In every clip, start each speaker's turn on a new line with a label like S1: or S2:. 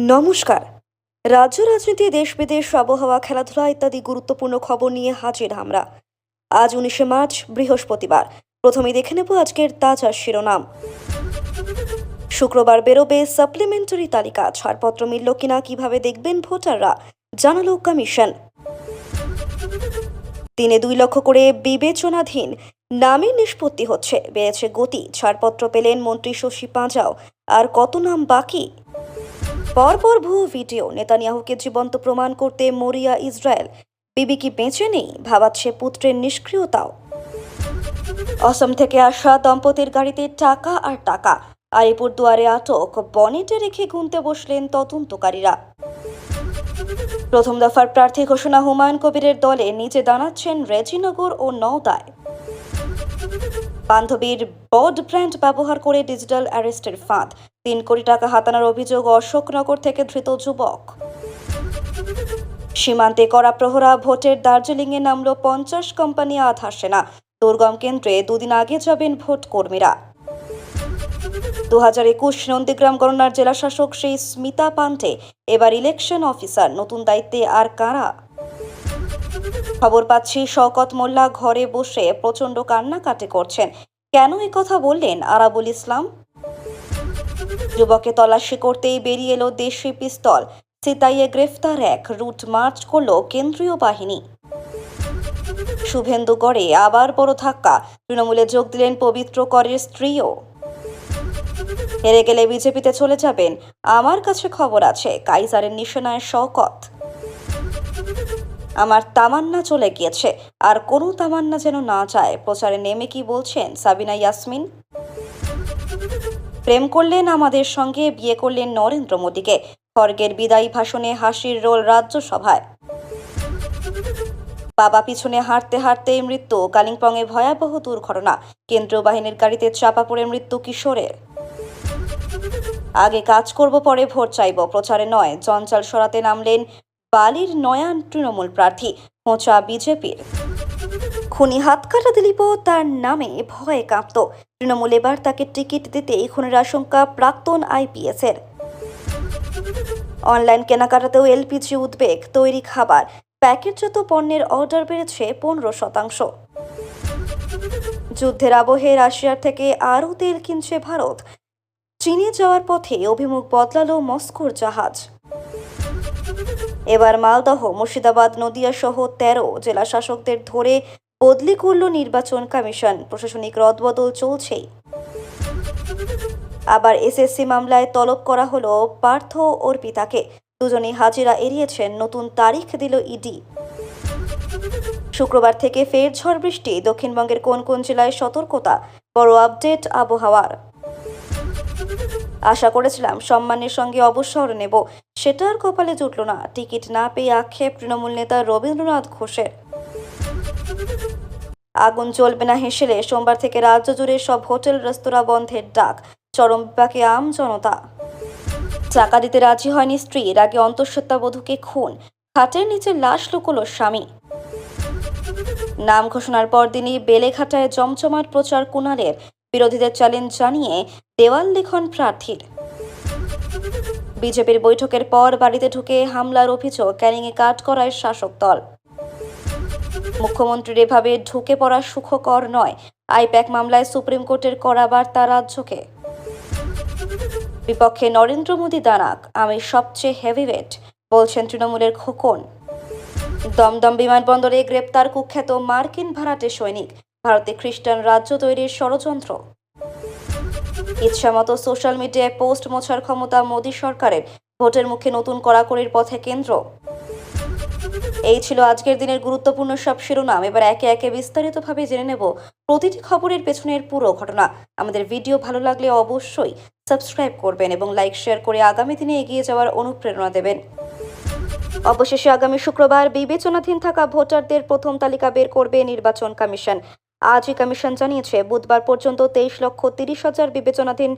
S1: নমস্কার। রাজ্য রাজনীতি, দেশ বিদেশ, আবহাওয়া, খেলাধুলা ইত্যাদি গুরুত্বপূর্ণ খবর নিয়ে হাজির আমরা। আজ 19শে মার্চ, বৃহস্পতিবার। প্রথমেই দেখে নেব আজকের তাজা শিরোনাম। শুক্রবার বেরোবে সাপ্লিমেন্টারি তালিকা, ছাড়পত্র মিলল কিনা কিভাবে দেখবেন ভোটাররা, জানালো কমিশন। 2 লক্ষ করে বিবেচনাধীন নামের নিষ্পত্তি হচ্ছে, বেড়েছে গতি। ছাড়পত্র পেলেন মন্ত্রী শশী পাঁজাও, আর কত নাম বাকি? পরপর ভুয়ো ভিডিও, নেতানিয়াহুকে জীবন্ত প্রমাণ করতে মরিয়া ইসরায়েল। বিবি কি বেঁচে নেই, ভাবাচ্ছে পুত্রের নিষ্ক্রিয়তাও। অসম থেকে আসা দম্পতির গাড়িতে টাকা আর টাকা, আলিপুরদুয়ারে আটক, বনেটে রেখে গুনতে বসলেন তদন্তকারীরা। প্রথম দফার প্রার্থী ঘোষণা হুমায়ুন কবিরের দলে, নিচে দাঁড়াচ্ছেন রেজিনগর ও নওদায়। বান্ধবীর বড ব্র্যান্ড ব্যবহার করে ডিজিটাল অ্যারেস্টের ফাঁদ, 3 কোটি টাকা হাতানোর অভিযোগ, অশোকনগর থেকে ধৃত যুবক। সীমান্তে কড়া প্রহরা, ভোটের দার্জিলিংয়ে নামল 50 কোম্পানি, আসে না। দুর্গম কেন্দ্রে 2 দিন আগে যাবেন ভোট কর্মীরা। 2021 নন্দীগ্রাম গণনার জেলাশাসক শ্রী স্মিতা পান্ডে এবার ইলেকশন অফিসার, নতুন দায়িত্বে আর কারা? খবর পাচ্ছি শওকত মোল্লা ঘরে বসে প্রচণ্ড কান্নাকাটি করছেন। কেন কথা বললেন আরাবুল ইসলাম? যুবককে তল্লাশি করতেই বেরিয়ে এলো দেশি পিস্তল, সিতাইয়ে গ্রেফতার এক, রুট মার্চ করল কেন্দ্রীয় বাহিনী। শুভেন্দুগড়ে আবার বড় ধাক্কা, তৃণমূলে যোগ দিলেন পবিত্র করের স্ত্রীও। হেরে গেলে বিজেপিতে চলে যাবেন, আমার কাছে খবর আছে, কাইজারের নিশানায় শওকত। আমার তামান্না চলে গিয়েছে, আর কোনো তামান্না যেন না যায়, প্রচারে নেমে কি বলছেন সাবিনা ইয়াসমিন। প্রেম করলেন আমাদের সঙ্গে, বিয়ে করলেন নরেন্দ্র মোদীকে, খড়গের বিদায়ী ভাষণে হাসির রোল রাজ্যসভায়। বাবা পিছনে হাঁটতে হাঁটতে মৃত্যু, কালিম্পংয়ে ভয়াবহ দুর্ঘটনা, কেন্দ্রীয় বাহিনীর গাড়িতে চাপা পড়ে মৃত্যু কিশোরের। আগে কাজ করব, পরে ভোট চাইব, প্রচারে নয়, জঞ্জাল সরাতে নামলেন বালির নয়া তৃণমূল প্রার্থী, খোঁচা বিজেপির। খুনি হাতকাটা দিলীপও তার নামে ভয়ে কাঁপত, তৃণমূল এবার তাকে টিকিট দিতেই খুনের আশঙ্কা প্রাক্তন আইপিএসের। অনলাইন কেনাকাটাতেও এলপিজি উদ্বেগ, তৈরি খাবার, প্যাকেটজাত পণ্যের অর্ডার বেড়েছে 15%। যুদ্ধের আবহে রাশিয়ার থেকে আরও তেল কিনছে ভারত, চীনে যাওয়ার পথে অভিমুখ বদলালো মস্কোর জাহাজ। এবার মালদহ, মুর্শিদাবাদ, নদিয়া সহ 13 জেলা শাসকদের ধরে বদলি করল নির্বাচন কমিশন, প্রশাসনিক রদবদল চলছেই। আবার এসএসসি মামলায় তলব করা হলো পার্থ অর্পিতাকে, দুজনেই হাজিরা এড়িয়েছেন, নতুন তারিখ দিল ইডি। শুক্রবার থেকে ফের ঝড় বৃষ্টি, দক্ষিণবঙ্গের কোন কোন জেলায় সতর্কতা, বড় আপডেট আবহাওয়ার। আশা করেছিলাম সম্মানের সঙ্গে অবসর নেব, সেটা আর কপালে জুটল না, টিকিট না পেয়ে আক্ষেপ তৃণমূল নেতা রবীন্দ্রনাথ ঘোষের। আগুন জ্বলবে না হেসেলে, সোমবার থেকে রাজ্য জুড়ে সব হোটেল রেস্তোরাঁ বন্ধের ডাক, চরম বিপাকে আম জনতা। টাকা দিতে রাজি হয়নি স্ত্রী, আগে অন্তঃসত্ত্বাবধূকে খুন, খাটের নিচে লাশ লুকোলো স্বামী। নাম ঘোষণার পর দিনই বেলেঘাটায় জমজমাট প্রচার কুণালের, বিরোধীদের চ্যালেঞ্জ জানিয়ে দেওয়াল লিখন প্রার্থীর। বিজেপির বৈঠকের পর বাড়িতে ঢুকে হামলার অভিযোগ, ক্যানিংয়ে কাঠগড়ায় শাসক দল। মুখ্যমন্ত্রীর এভাবে ঢুকে পড়া সুখকর নয়, আইপ্যাক মামলায় সুপ্রিম কোর্টের কড়া বার্তা রাজ্যকে। বিপক্ষে নরেন্দ্র মোদী দানাক, আমি সবচেয়ে হেভিওয়েট, বলছেন তৃণমূলের খোকন। দমদম বিমানবন্দরে গ্রেপ্তার কুখ্যাত মার্কিন ভাড়াটে সৈনিক, ভারতে খ্রিস্টান রাজ্য তৈরির ষড়যন্ত্র। ইচ্ছামতো সোশ্যাল মিডিয়ায় পোস্ট মোছার ক্ষমতা মোদী সরকারের, ভোটের মুখে নতুন কড়াকড়ির পথে কেন্দ্র। এই ছিল আজকের দিনের গুরুত্বপূর্ণ সব শিরোনাম। এবার একে একে বিস্তারিতভাবে জেনে নেব প্রতিটি খবরের পেছনের পুরো ঘটনা। আমাদের ভিডিও ভালো লাগলে অবশ্যই সাবস্ক্রাইব করবেন এবং লাইক শেয়ার করে আগামী দিনে এগিয়ে যাওয়ার অনুপ্রেরণা দেবেন। অবশেষে আগামী শুক্রবার বিবেচনাধীন থাকা ভোটারদের প্রথম তালিকা বের করবে নির্বাচন কমিশন। আজই কমিশন জানিয়েছে বুধবার পর্যন্ত 23,30,000 বিবেচনাধীন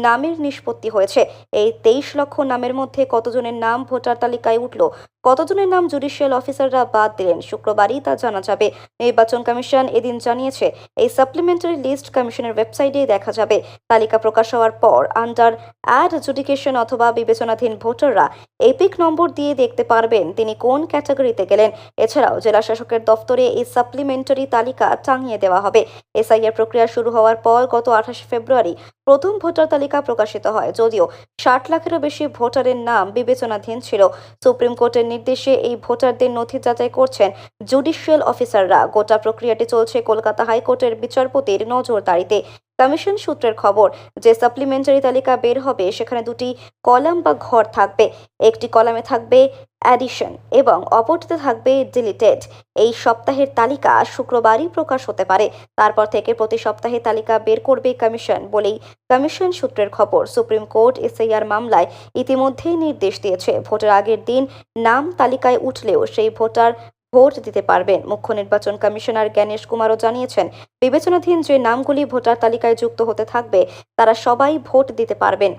S1: নামের নিষ্পত্তি হয়েছে। এই 23 লক্ষ নামের মধ্যে কতজনের নাম ভোটার তালিকায় উঠল, কতজনের নাম জুডিশিয়াল অফিসাররা বাদ দিলেন, শুক্রবারই তা জানা যাবে। নির্বাচন কমিশন এদিন জানিয়েছে এই সাপ্লিমেন্টারি লিস্ট কমিশনের ওয়েবসাইটে দেখা যাবে। তালিকা প্রকাশ হওয়ার পর আন্ডার অ্যাডজুডিকেশন অথবা বিবেচনাধীন ভোটাররা এপিক নম্বর দিয়ে দেখতে পারবেন তিনি কোন ক্যাটাগরিতে গেলেন। এছাড়াও জেলা শাসকের দফতরে এই সাপ্লিমেন্টারি তালিকা টাঙিয়ে দেওয়া হবে। এসআইআর প্রক্রিয়া শুরু হওয়ার পর গত 28 ফেব্রুয়ারি প্রথম ভোটার তালিকা প্রকাশিত হয়, যদিও 60 লাখেরও বেশি ভোটারের নাম বিবেচনাধীন ছিল। সুপ্রিম কোর্টের নির্দেশে এই ভোটারদের নথি যাচাই করছেন জুডিশিয়াল অফিসাররা। গোটা প্রক্রিয়াটি চলছে কলকাতা হাইকোর্টের বিচারপতির নজরদারিতে। কমিশন সূত্রের খবর, যে সাপ্লিমেন্টারি তালিকা বের হবে সেখানে দুটি কলাম বা ঘর থাকবে। একটি কলামে থাকবে অ্যাডিশন এবং অপরটিতে থাকবে ডিলিটেড। এই সপ্তাহের তালিকা শুক্রবারই প্রকাশ হতে পারে। তারপর থেকে প্রতি সপ্তাহে তালিকা বের করবে কমিশন বলেই কমিশন সূত্রের খবর। সুপ্রিম কোর্ট এসআইআর মামলায় ইতিমধ্যেই নির্দেশ দিয়েছে, ভোটের আগের দিন নাম তালিকায় উঠলেও সেই ভোটার ভোট দিতে পারবেন। মুখ্য নির্বাচন কমিশনার জ্ঞানেশ কুমারও জানিয়েছেন, বিবেচনাধীন যে নামগুলি ভোটার তালিকায় যুক্ত হতে থাকবে তারা সবাই ভোট দিতে পারবেন।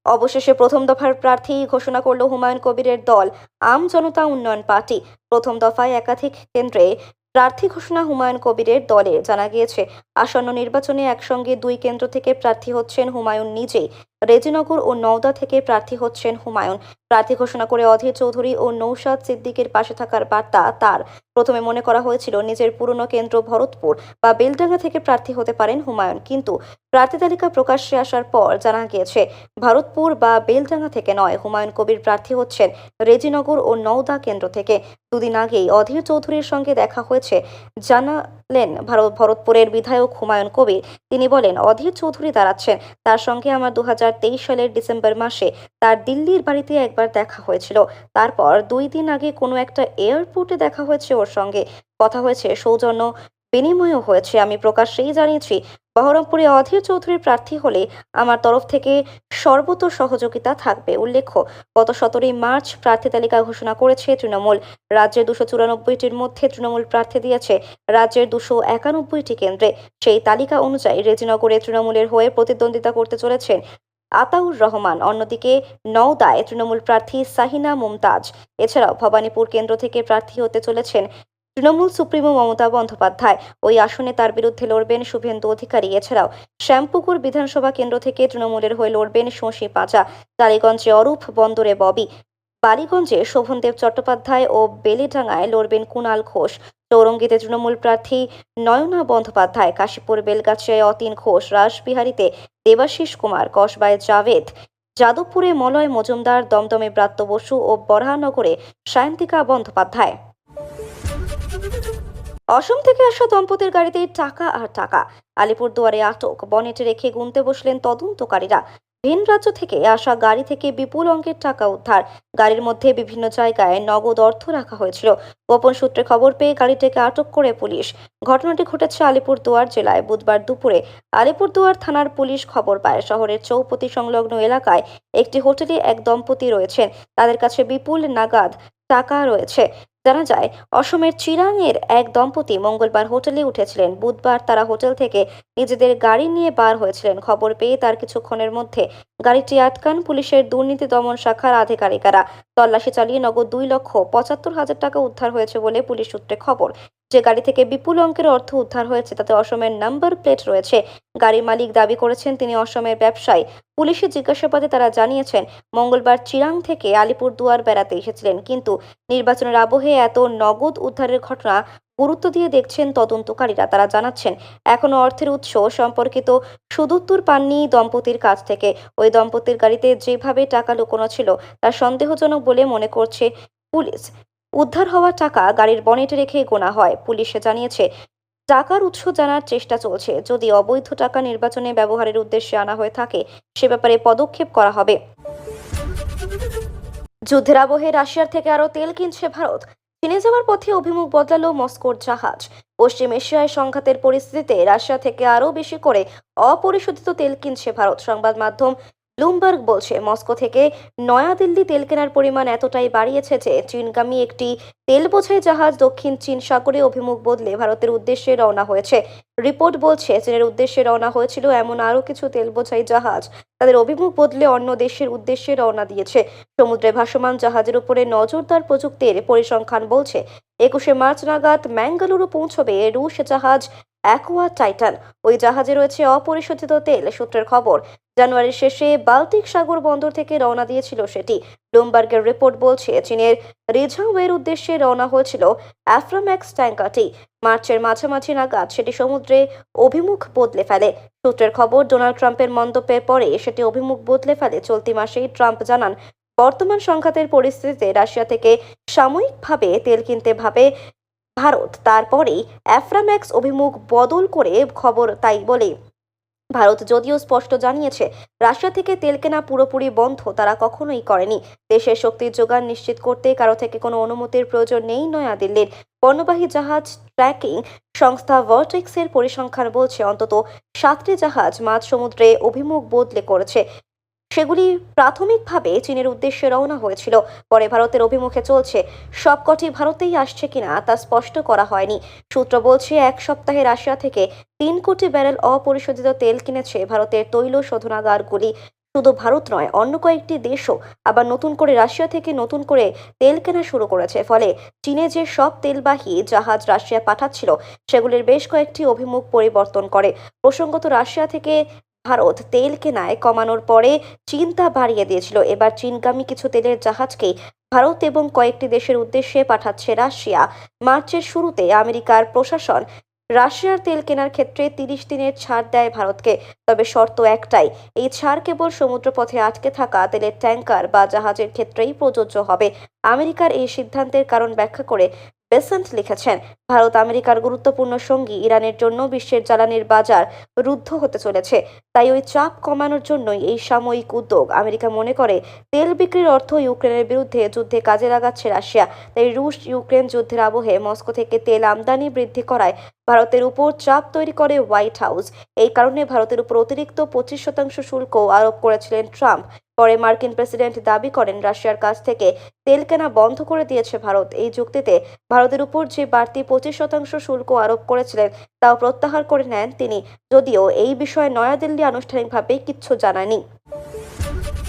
S1: অবশেষে প্রথম দফার প্রার্থী ঘোষণা করল হুমায়ুন কবিরের দল আম জনতা উন্নয়ন পার্টি। প্রথম দফায় একাধিক কেন্দ্রে প্রার্থী ঘোষণা হুমায়ুন কবিরের দলে। জানা গিয়েছে, আসন্ন নির্বাচনে একসঙ্গে 2 কেন্দ্র থেকে প্রার্থী হচ্ছেন হুমায়ুন নিজেই। রেজিনগর ও নওদা থেকে প্রার্থী হচ্ছেন হুমায়ুন। প্রার্থী ঘোষণা করে অধীর চৌধুরী ও নৌশাদ সিদ্দিকের পাশে থাকার বার্তা তার। প্রথমে মনে করা হয়েছিল নিজের পুরনো কেন্দ্র ভরতপুর বা বেলডাঙ্গা থেকে প্রার্থী হতে পারেন হুমায়ুন, কিন্তু প্রার্থী তালিকা প্রকাশ্যে আসার পর জানা গিয়েছে ভরতপুর বা বেলডাঙ্গা থেকে নয়, হুমায়ুন কবির প্রার্থী হচ্ছেন রেজিনগর ও নওদা কেন্দ্র থেকে। দুদিন আগেই অধীর চৌধুরীর সঙ্গে দেখা হয়েছে জানালেন ভরতপুরের বিধায়ক হুমায়ুন কবির। তিনি বলেন, অধীর চৌধুরী দাঁড়াচ্ছেন। তার সঙ্গে আমার 2023 সালের ডিসেম্বর মাসে তার দিল্লির বাড়িতে একবার দেখা হয়েছিল। তারপর 2 দিন আগে কোনো একটা এয়ারপোর্টে দেখা হয়েছে ওর সঙ্গে। কথা হয়েছে, সৌজন্য বিনিময়ও হয়েছে। আমি প্রকাশ্যেই জানিয়েছি বহরমপুরে অধীর চৌধুরীর প্রার্থী হলে আমার তরফ থেকে সর্বত সহযোগিতা থাকবে। উল্লেখ্য, গত 17 মার্চ প্রার্থী তালিকা ঘোষণা করেছে তৃণমূল। রাজ্যের 294টির মধ্যে তৃণমূল প্রার্থী দিয়েছে রাজ্যের 291টি কেন্দ্রে। সেই তালিকা অনুযায়ী রেজিনগরে তৃণমূলের হয়ে প্রতিদ্বন্দ্বিতা করতে চলেছেন আতাউর রহমান। অন্যদিকে নওদায় তৃণমূল প্রার্থী সাহিনা মুমতাজ। এছাড়াও ভবানীপুর কেন্দ্র থেকে প্রার্থী হতে চলেছেন তৃণমূল সুপ্রিমো মমতা বন্দ্যোপাধ্যায়। ওই আসনে তার বিরুদ্ধে লড়বেন শুভেন্দু অধিকারী। এছাড়াও শ্যামপুকুর বিধানসভা কেন্দ্র থেকে তৃণমূলের হয়ে লড়বেন শশী পাঁচা। টালিগঞ্জে অরূপ, বন্দরে ববি, বালিগঞ্জে শোভনদেব চট্টোপাধ্যায় ও বেলেডাঙ্গায় লড়বেন কুণাল ঘোষ। চৌরঙ্গীতে তৃণমূল প্রার্থী নয়না বন্দ্যোপাধ্যায়। কাশীপুর বেলগাছিয়ায় অতীন ঘোষ। রাসবিহারীতে দেবাশিস কুমার। কসবায় জাভেদ। যাদবপুরে মলয় মজুমদার। দমদমে ব্রাত্য বসু ও বরাহনগরে সায়ন্তিকা বন্দ্যোপাধ্যায়। অসম থেকে আসা দম্পতির গাড়িতে টাকা আর টাকা। আলিপুরদুয়ারে আটক। বনেটে রেখে গুনতে বসলেন তদন্তকারীরা। ভিন রাজ্য থেকে আসা গাড়ি থেকে বিপুল অঙ্কের টাকা উদ্ধার। গাড়ির মধ্যে বিভিন্ন জায়গায় নগদ অর্থ রাখা হয়েছিল। গোপন সূত্রে খবর পেয়ে গাড়িটিকে আটক করে পুলিশ। ঘটনাটি ঘটেছে আলিপুরদুয়ার জেলায় বুধবার দুপুরে। আলিপুরদুয়ার থানার পুলিশ খবর পায় শহরের চৌপতি সংলগ্ন এলাকায় একটি হোটেলে এক দম্পতি রয়েছেন। তাদের কাছে বিপুল নাগাদ টাকা রয়েছে। জানা যায়, অসমের চিরাংয়ের এক দম্পতি মঙ্গলবার হোটেলে উঠেছিলেন। বুধবার তারা হোটেল থেকে নিজেদের গাড়ি নিয়ে বার হয়েছিলেন। খবর পেয়ে তার কিছুক্ষণের মধ্যে গাড়িটি আটকান পুলিশের দুর্নীতি দমন শাখার আধিকারিকেরা। তল্লাশি চালিয়ে নগদ 2,75,000 টাকা উদ্ধার হয়েছে বলে পুলিশ সূত্রে খবর। যে গাড়ি থেকে বিপুল অঙ্কের অর্থ উদ্ধার হয়েছে তাতে অসমের নাম্বার প্লেট রয়েছে। গাড়ির মালিক দাবি করেছেন তিনি অসমের ব্যবসায়ী। পুলিশের জিজ্ঞাসাবাদে তারা জানিয়েছেন, মঙ্গলবার চিরাং থেকে আলিপুরদুয়ার বেড়াতে এসেছিলেন, কিন্তু নির্বাচনের আবহে এত নগদ উদ্ধারের ঘটনা গুরুত্ব দিয়ে দেখছেন তদন্তকারীরা। তারা জানাচ্ছেন, এখনো অর্থের উৎস সম্পর্কিত সুদুত্তর পাননি দম্পতির কাছ থেকে। ওই দম্পতির গাড়িতে যেভাবে টাকা লুকোনো ছিল তা সন্দেহজনক বলে মনে করছে পুলিশ। উদ্ধার হওয়া টাকা গাড়ির বনেটে রেখে গোনা হয়। পুলিশে জানিয়েছে, টাকার উৎস জানার চেষ্টা চলছে। যদি অবৈধ টাকা নির্বাচনে ব্যবহারের উদ্দেশ্যে আনা হয়ে থাকে সে ব্যাপারে পদক্ষেপ করা হবে। যুদ্ধের আবহে রাশিয়ার থেকে আরও তেল কিনছে ভারত। চীনে যাওয়ার পথে অভিমুখ বদলালো মস্কোর জাহাজ। পশ্চিম এশিয়ায় সংঘাতের পরিস্থিতিতে রাশিয়া থেকে আরও বেশি করে অপরিশোধিত তেল কিনছে ভারত। সংবাদ মাধ্যম ব্লুমবার্গ বলছে, মস্কো থেকে নয়াদিল্লি তেল কেনার পরিমাণ এতটাই বাড়িয়েছে যে চীনগামী একটি তেল বোঝাই জাহাজ দক্ষিণ চীন সাগরে অভিমুখ বদলে ভারতের উদ্দেশ্যে রওনা হয়েছে। রিপোর্ট বলছে, চীনের উদ্দেশ্যে রওনা হয়েছিল এমন আরও কিছু তেল বোঝাই জাহাজ তাদের অভিমুখ বদলে অন্য দেশের উদ্দেশ্যে রওনা দিয়েছে। সমুদ্রে ভাসমান জাহাজের উপরে নজরদার প্রযুক্তির পরিসংখ্যান বলছে 21শে মার্চ নাগাদ ম্যাঙ্গালুরু পৌঁছবে রুশ জাহাজ অ্যাকোয়া টাইটান। ওই জাহাজে রয়েছে অপরিশোধিত তেল। সূত্রের খবর, জানুয়ারির শেষে বাল্টিক সাগর বন্দর থেকে রওনা দিয়েছিল সেটি। ব্লুমবার্গের রিপোর্ট বলছে, চীনের রিঝাওয়ের উদ্দেশ্যে রওনা হয়েছিল অ্যাফ্রাম্যাক্স ট্যাঙ্কারটি। মার্চের মাঝামাঝি নাগাদ সেটি সমুদ্রে অভিমুখ বদলে ফেলে। সূত্রের খবর, ডোনাল্ড ট্রাম্পের মন্তব্যের পরে সেটি অভিমুখ বদলে ফেলে। চলতি মাসেই ট্রাম্প জানান, বর্তমান সংঘাতের পরিস্থিতিতে রাশিয়া থেকে সাময়িকভাবে তেল কিনতে ভাবে ভারত। তারপরেই অ্যাফ্রাম্যাক্স অভিমুখ বদল করে খবর। তাই বলে ভারত যদিও স্পষ্ট জানিয়েছে রাশিয়া থেকে তেল কেনা পুরোপুরি বন্ধ তারা কখনোই করেনি। দেশের শক্তির যোগান নিশ্চিত করতে কারো থেকে কোনো অনুমতির প্রয়োজন নেই। নয়াদিল্লির পণ্যবাহী জাহাজ ট্র্যাকিং সংস্থা ভর্টেক্সের পরিসংখ্যান বলছে, অন্তত 7টি জাহাজ মাঝ সমুদ্রে অভিমুখ বদলে করেছে। সেগুলি প্রাথমিকভাবে চীনের উদ্দেশ্যে রওনা হয়েছিল, পরে ভারতের অভিমুখে চলছে। সবকটি ভারতেই আসছে কিনা তা স্পষ্ট করা হয়নি। সূত্র বলছে, এক সপ্তাহে রাশিয়া থেকে 3 কোটি ব্যারেল অপরিশোধিত তেল কিনেছে ভারতের তৈল শোধনাগারগুলি। শুধু ভারত নয়, অন্য কয়েকটি দেশও আবার নতুন করে রাশিয়া থেকে নতুন করে তেল কেনা শুরু করেছে। ফলে চীনে যে সব তেলবাহী জাহাজ রাশিয়া পাঠাচ্ছিল সেগুলির বেশ কয়েকটি অভিমুখ পরিবর্তন করে। প্রসঙ্গত, রাশিয়া থেকে ভারত তেল কেনায় কমানোর পরে চীন তা বাড়িয়ে দিয়েছিল। এবার চীনগামী কিছু তেলের জাহাজকেই ভারত এবং কয়েকটি দেশের উদ্দেশ্যে পাঠাচ্ছে রাশিয়া। মার্চের শুরুতে আমেরিকার প্রশাসন রাশিয়ার তেল কেনার ক্ষেত্রে 30 দিনের ছাড় দেয় ভারতকে। তবে শর্ত একটাই, এই ছাড় কেবল সমুদ্রপথে আটকে থাকা তেলের ট্যাঙ্কার বা জাহাজের ক্ষেত্রেই প্রযোজ্য হবে। আমেরিকার এই সিদ্ধান্তের কারণ ব্যাখ্যা করে বেসেন্ট লিখেছেন, ভারত আমেরিকার গুরুত্বপূর্ণ সঙ্গী। ইরানের জন্য বিশ্বের জ্বালানির বাজার রুদ্ধ হতে চলেছে, তাই ওই চাপ কমানোর জন্যই এই সাময়িক উদ্যোগ। আমেরিকা মনে করে তেল বিক্রির অর্থ ইউক্রেনের বিরুদ্ধে যুদ্ধে কাজে লাগাচ্ছে রাশিয়া। তাই রুশ ইউক্রেন যুদ্ধের আবহে মস্কো থেকে তেল আমদানি বৃদ্ধি করায় ভারতের উপর চাপ তৈরি করে হোয়াইট হাউস। এই কারণে ভারতের উপর অতিরিক্ত 25% শুল্ক আরোপ করেছিলেন ট্রাম্প। পরে মার্কিন প্রেসিডেন্ট দাবি করেন রাশিয়ার কাছ থেকে তেল কেনা বন্ধ করে দিয়েছে ভারত। এই যুক্তিতে ভারতের উপর যে বাড়তি 25% শুল্ক আরোপ করেছিলেন তাও প্রত্যাহার করে নেন তিনি, যদিও এই বিষয়ে নয়াদিল্লি আনুষ্ঠানিকভাবে কিচ্ছু জানায়নি।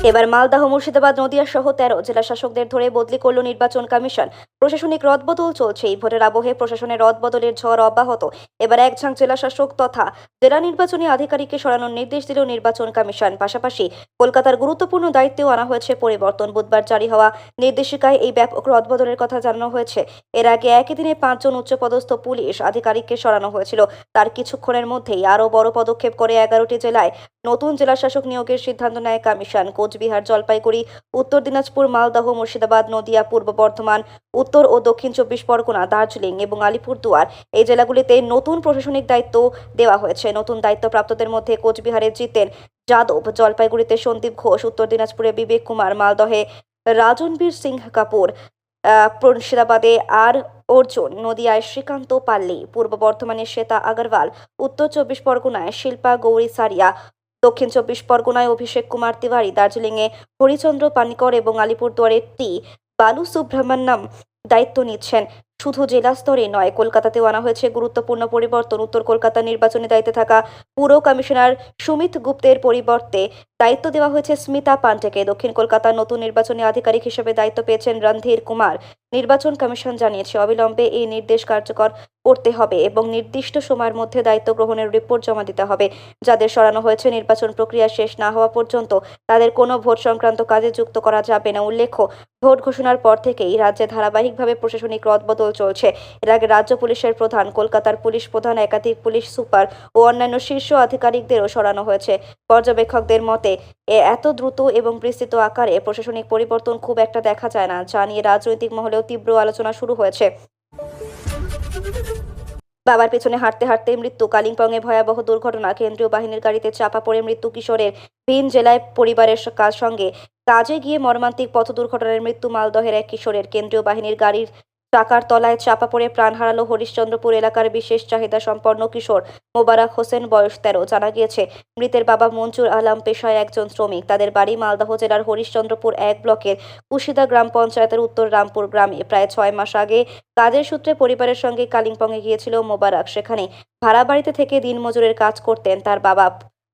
S1: এবার মালদহ, মুর্শিদাবাদ, নদিয়া সহ 13 জেলা শাসকদের ধরে বদলি করল নির্বাচন কমিশন। প্রশাসনিক রদবদল চলছে। এই ভোটের আবহে প্রশাসনের রদবদলের ঝড় অব্যাহত। এবার এক ঝাঁক জেলা শাসক তথা জেলা নির্বাচনী আধিকারিককে সরানোর নির্দেশ দিল নির্বাচন কমিশন। পাশাপাশি কলকাতার গুরুত্বপূর্ণ দায়িত্বেও আনা হয়েছে পরিবর্তন। বুধবার জারি হওয়া নির্দেশিকায় এই ব্যাপক রদবদলের কথা জানানো হয়েছে। এর আগে একই দিনে 5 জন উচ্চপদস্থ পুলিশ আধিকারিককে সরানো হয়েছিল। তার কিছুক্ষণের মধ্যেই আরও বড় পদক্ষেপ করে 11টি জেলায় নতুন জেলা শাসক নিয়োগের সিদ্ধান্ত নেয় কমিশন। কোচবিহার, জলপাইগুড়ি, উত্তর দিনাজপুর, মালদহ, মুর্শিদাবাদ, নদিয়া, পূর্ব বর্ধমান, উত্তর ও দক্ষিণ 24 পরগনা, দার্জিলিং এবং আলিপুরদুয়ার এই জেলাগুলিতে নতুন প্রশাসনিক দায়িত্ব দেওয়া হয়েছে। নতুন দায়িত্বপ্রাপ্তদের মধ্যে কোচবিহারে জিতেন যাদব, জলপাইগুড়িতে সন্দীপ ঘোষ, উত্তর দিনাজপুরে বিবেক কুমার, মালদহে রাজনবীর সিংহ কাপুর, মুর্শিদাবাদে আর অর্জুন, নদিয়ায় শ্রীকান্ত পাল্লি, পূর্ব বর্ধমানে শ্বেতা আগরওয়াল, উত্তর 24 পরগনায় শিল্পা গৌরী সারিয়া, দক্ষিণ 24 পরগনায় অভিষেক কুমার তিওয়ারি, দার্জিলিংয়ে হরিচন্দ্র পানিকর এবং আলিপুরদুয়ারে বালু সুব্রহ্মণ্যম দায়িত্ব নিচ্ছেন। শুধু জেলা স্তরে নয়, কলকাতাতেও আনা হয়েছে গুরুত্বপূর্ণ পরিবর্তন। উত্তর কলকাতা নির্বাচনী দায়িত্বে থাকা পুর কমিশনার সুমিত গুপ্তের পরিবর্তে দায়িত্ব দেওয়া হয়েছে স্মিতা পান্ডেকে। দক্ষিণ কলকাতার নতুন নির্বাচনী আধিকারিক হিসেবে দায়িত্ব পেয়েছেন রণধীর কুমার। নির্বাচন কমিশন জানিয়েছে, অবিলম্বে এই নির্দেশ কার্যকর করতে হবে এবং নির্দিষ্ট সময়ের মধ্যে দায়িত্ব গ্রহণের রিপোর্ট জমা দিতে হবে। যাদের সরানো হয়েছে, নির্বাচন প্রক্রিয়া শেষ না হওয়া পর্যন্ত তাদের কোনো ভোট সংক্রান্ত কাজে যুক্ত করা যাবে না। উল্লেখ্য, ভোট ঘোষণার পর থেকেই রাজ্যে ধারাবাহিকভাবে প্রশাসনিক রদবদল চলছে। এর আগে রাজ্য পুলিশের প্রধান, কলকাতার পুলিশ প্রধান, একাধিক পুলিশ সুপার ও অন্যান্য শীর্ষ আধিকারিকদেরও সরানো হয়েছে। পর্যবেক্ষকদের মতে, এত দ্রুত এবং বিস্তৃত আকারে প্রশাসনিক পরিবর্তন খুব একটা দেখা যায় না, যা নিয়ে রাজনৈতিক মহলেও তীব্র আলোচনা শুরু হয়েছে। বাবার পেছনে হাঁটতে হাঁটতে মৃত্যু। কালিম্পংয়ে ভয়াবহ দুর্ঘটনা। কেন্দ্রীয় বাহিনীর গাড়িতে চাপা পড়ে মৃত্যু কিশোরের। ভিন জেলায় পরিবারের সঙ্গে কাজে গিয়ে মর্মান্তিক পথ দুর্ঘটনায় মৃত্যু মালদহের এক কিশোরের। কেন্দ্রীয় বাহিনীর গাড়ির টাকার তলায় চাপা পড়ে প্রাণ হারালো হরিশ্চন্দ্রপুর এলাকার বিশেষ চাহিদা সম্পন্ন কিশোর মোবারক হোসেন, বয়স 13। জানা গিয়েছে, মৃতের বাবা মঞ্জুর আলম পেশায় একজন শ্রমিক। তাদের বাড়ি মালদহ জেলার হরিশ্চন্দ্রপুর 1 ব্লকের কুশিদা গ্রাম পঞ্চায়েতের উত্তর রামপুর গ্রামে। প্রায় 6 মাস আগে কাজের সূত্রে পরিবারের সঙ্গে কালিম্পংয়ে গিয়েছিল মোবারক। সেখানে ভাড়া বাড়িতে থেকে দিনমজুরের কাজ করতেন তার বাবা।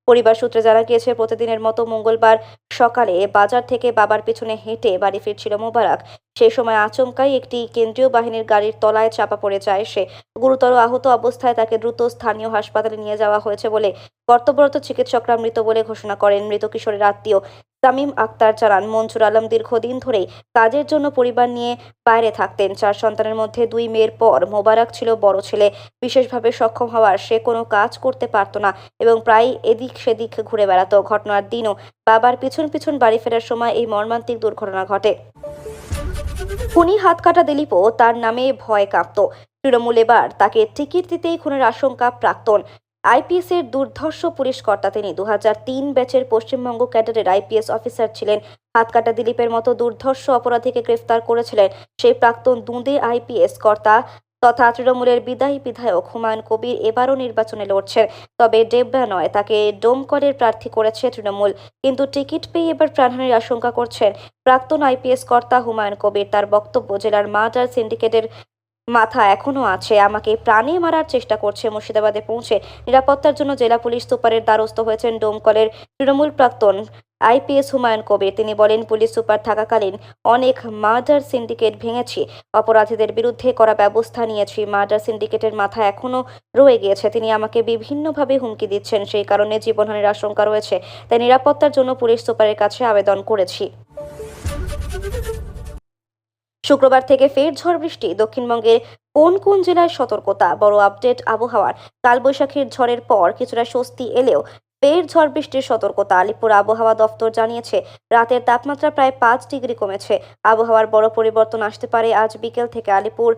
S1: পরিবার সূত্রে জানা গিয়েছে, প্রতিদিনের মতো মঙ্গলবার সকালে বাজার থেকে বাবার পিছনে হেঁটে বাড়ি ফিরছিল মোবারক। সেই সময় আচমকাই একটি কেন্দ্রীয় বাহিনীর গাড়ির তলায় চাপা পড়ে যায় সে। গুরুতর আহত অবস্থায় তাকে দ্রুত স্থানীয় হাসপাতালে নিয়ে যাওয়া হয়েছে বলে কর্তব্যরত চিকিৎসকরা মৃত বলে ঘোষণা করেন। মৃত কিশোরের আত্মীয় তামিম আক্তার জানান, মনসুর আলম দীর্ঘদিন ধরেই কাজের জন্য পরিবার নিয়ে বাইরে থাকতেন। 4 সন্তানের মধ্যে 2 মেয়ের পর মোবারক ছিল বড় ছেলে। বিশেষভাবে সক্ষম হওয়ার সে কোনো কাজ করতে পারত না এবং প্রায় এদিক সেদিক ঘুরে বেড়াতো। ঘটনার দিনও বাবার পিছন পিছন বাড়ি ফেরার সময় এই মর্মান্তিক দুর্ঘটনা ঘটে। খুনি হাতকাটা দিলীপও তার নামে ভয় কাঁপত। তৃণমূল এবার তাকে টিকিট দিতেই খুনের আশঙ্কা প্রাক্তন আইপিএস এর দুর্ধর্ষ পুলিশ কর্তা। তিনি 2003 ব্যাচের পশ্চিমবঙ্গ ক্যাডারের আইপিএস অফিসার ছিলেন। হাতকাটা দিলীপের মতো দুর্ধর্ষ অপরাধীকে গ্রেফতার করেছিলেন সেই প্রাক্তন দুঁদে আইপিএস কর্তা তথা তৃণমূলের বিদায়ী বিধায়ক হুমায়ুন কবির। এবারও নির্বাচনে লড়ছেন, তবে ডেবরা নয়, তাকে ডোমকলের প্রার্থী করেছে তৃণমূল। কিন্তু টিকিট পেয়ে এবার প্রাণহানির আশঙ্কা করছেন প্রাক্তন আইপিএস কর্তা হুমায়ুন কবির। তার বক্তব্য, জেলার মার্ডার সিন্ডিকেটের মাথা এখনো আছে, আমাকে প্রাণে মারার চেষ্টা করছে। মুর্শিদাবাদে পৌঁছে নিরাপত্তার জন্য জেলা পুলিশ সুপারের দ্বারস্থ হয়েছেন ডোমকলের তৃণমূল প্রাক্তন আইপিএস হুমায়ুন কবির। তিনি বলেন, পুলিশ সুপার থাকাকালীন অনেক মার্ডার সিন্ডিকেট ভেঙেছি, অপরাধীদের বিরুদ্ধে করা ব্যবস্থা নিয়েছি। মার্ডার সিন্ডিকেটের মাথা এখনো রয়ে গিয়েছে। তিনি আমাকে বিভিন্নভাবে হুমকি দিচ্ছেন, সেই কারণে জীবনহানির আশঙ্কা রয়েছে। তাই নিরাপত্তার জন্য পুলিশ সুপারের কাছে আবেদন করেছি। শুক্রবার থেকে ফের ঝড় বৃষ্টি। দক্ষিণবঙ্গের কোন কোন জেলায় সতর্কতা? বড় আপডেট আবহাওয়ার। কালবৈশাখীর ঝড়ের পর কিছুটা স্বস্তি এলেও ফের ঝড় বৃষ্টির সতর্কতা। আলিপুর আবহাওয়া দফতর জানিয়েছে, রাতের তাপমাত্রা প্রায় 5 ডিগ্রি কমেছে। আবহাওয়ার বড় পরিবর্তন আসতে পারে আজ বিকেল থেকে। আলিপুর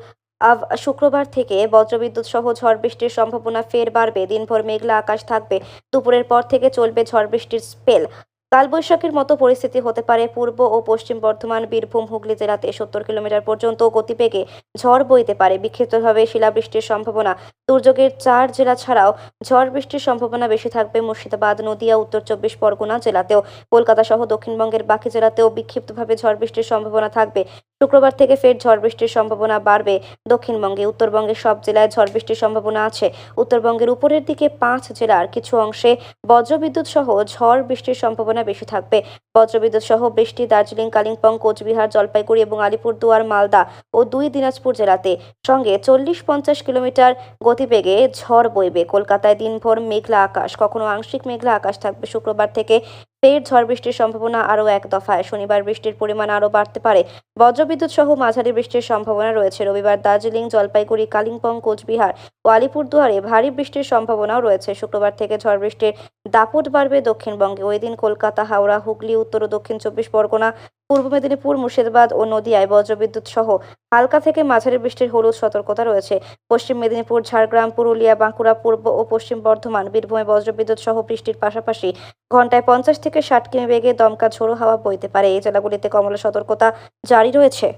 S1: শুক্রবার থেকে বজ্রবিদ্যুৎ সহ ঝড় বৃষ্টির সম্ভাবনা ফের বাড়বে। দিনভর মেঘলা আকাশ থাকবে। দুপুরের পর থেকে চলবে ঝড় বৃষ্টির স্পেল। কালবৈশাখীর মতো পরিস্থিতি হতে পারে পূর্ব ও পশ্চিম বর্ধমান, বীরভূম, হুগলি জেলাতে। 70 কিলোমিটার পর্যন্ত গতিবেগে ঝড় বইতে পারে। বিক্ষিপ্তভাবে শিলাবৃষ্টির সম্ভাবনা। দুর্যোগের 4 জেলা ছাড়াও ঝড় বৃষ্টির সম্ভাবনা বেশি থাকবে মুর্শিদাবাদ, নদিয়া, উত্তর 24 পরগনা জেলাতেও। কলকাতা সহ দক্ষিণবঙ্গের বাকি জেলাতেও বিক্ষিপ্তভাবে ঝড় বৃষ্টির সম্ভাবনা থাকবে। শুক্রবার থেকে ফের ঝড় বৃষ্টির সম্ভাবনা বাড়বে দক্ষিণবঙ্গে। উত্তরবঙ্গের সব জেলায় ঝড় বৃষ্টির সম্ভাবনা আছে। উত্তরবঙ্গের উপরের দিকে 5 জেলার কিছু অংশে বজ্রবিদ্যুৎ সহ ঝড় বৃষ্টির সম্ভাবনা বেশি থাকবে। বজ্রবিদ্যুৎ সহ বৃষ্টি দার্জিলিং, কালিম্পং, কোচবিহার, জলপাইগুড়ি এবং আলিপুরদুয়ার, মালদা ও 2 দিনাজপুর জেলাতে। সঙ্গে 40-50 কিলোমিটার গতিবেগে ঝড় বইবে। কলকাতায় দিনভর মেঘলা আকাশ, কখনো আংশিক মেঘলা আকাশ থাকবে। শুক্রবার থেকে ফের ঝড় বৃষ্টির সম্ভাবনা আরও এক দফায়। শনিবার বৃষ্টির পরিমাণ আরও বাড়তে পারে। বজ্রবিদ্যুৎ সহ মাঝারি বৃষ্টির সম্ভাবনা রয়েছে। রবিবার দার্জিলিং, জলপাইগুড়ি, কালিম্পং, কোচবিহার ও আলিপুরদুয়ারে ভারী বৃষ্টির সম্ভাবনাও রয়েছে। শুক্রবার থেকে ঝড় বৃষ্টির দাপট বাড়বে দক্ষিণবঙ্গে। ওই দিন কলকাতা, হাওড়া, হুগলি, উত্তর ও দক্ষিণ 24 পরগনা, পূর্ব মেদিনীপুর, মুর্শিদাবাদ ও নদিয়ায় বজ্রবিদ্যুৎ সহ হালকা থেকে মাঝারি বৃষ্টির হলুদ সতর্কতা রয়েছে। পশ্চিম মেদিনীপুর, ঝাড়গ্রাম, পুরুলিয়া, বাঁকুড়া, পূর্ব ও পশ্চিম বর্ধমান, বীরভূমে বজ্রবিদ্যুৎ সহ বৃষ্টির পাশাপাশি ঘন্টায় 50 থেকে 60 কিমি বেগে দমকা ঝোড়ো হাওয়া বইতে পারে। এই জেলাগুলিতে কমলা সতর্কতা জারি রয়েছে।